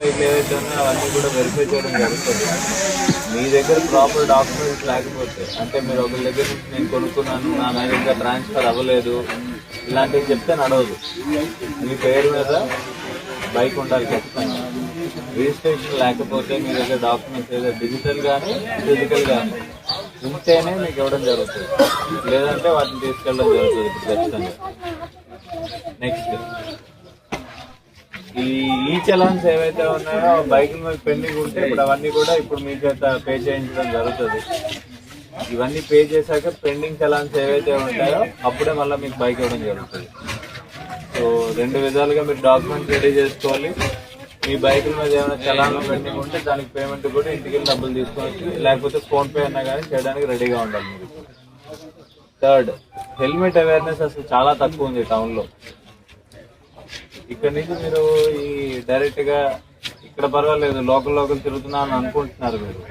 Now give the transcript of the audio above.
ఏవైతే ఉన్నాయో అవన్నీ కూడా వెరిఫై చేయడం జరుగుతుంది. మీ దగ్గర ప్రాపర్ డాక్యుమెంట్స్ లేకపోతే, అంటే మీరు ఒకరి దగ్గర నుంచి నేను కొనుక్కున్నాను, నా మీద ఇంకా ట్రాన్స్ఫర్ అవ్వలేదు, ఇలాంటివి చెప్తే నడవదు. మీ పేరు మీద బైక్ ఉండాలి ఖచ్చితంగా. రిజిస్ట్రేషన్ లేకపోతే మీ దగ్గర డాక్యుమెంట్స్ ఏదో డిజిటల్ కానీ ఫిజికల్ కానీ ఉంటేనే మీకు ఇవ్వడం జరుగుతుంది, లేదంటే వాటిని తీసుకెళ్ళడం జరుగుతుంది ఖచ్చితంగా. నెక్స్ట్, ఈ చలాన్స్ ఏవైతే ఉన్నాయో బైకుల మీద పెండింగ్ ఉంటే ఇప్పుడు అవన్నీ కూడా ఇప్పుడు మీ చేత పే చేయించడం జరుగుతుంది. ఇవన్నీ పే చేశాక పెండింగ్ చలాన్స్ ఏవైతే ఉంటాయో అప్పుడే మళ్ళీ మీకు బైక్ ఇవ్వడం జరుగుతుంది. సో 2 విధాలుగా మీరు డాక్యుమెంట్స్ రెడీ చేసుకోవాలి. మీ బైకుల మీద ఏమైనా చలాన్లు పెండింగ్ ఉంటే దానికి పేమెంట్ కూడా ఇంటికి డబ్బులు తీసుకోవచ్చు, లేకపోతే ఫోన్పే అన్నా కానీ చేయడానికి రెడీగా ఉండాలి మీరు. థర్డ్, హెల్మెట్ అవేర్నెస్ అసలు చాలా తక్కువ ఉంది టౌన్లో. ఇక్కడ నుంచి మీరు ఈ డైరెక్ట్ గా ఇక్కడ పర్వాలేదు లోకల్ తిరుగుతున్నా అని అనుకుంటున్నారు మీరు.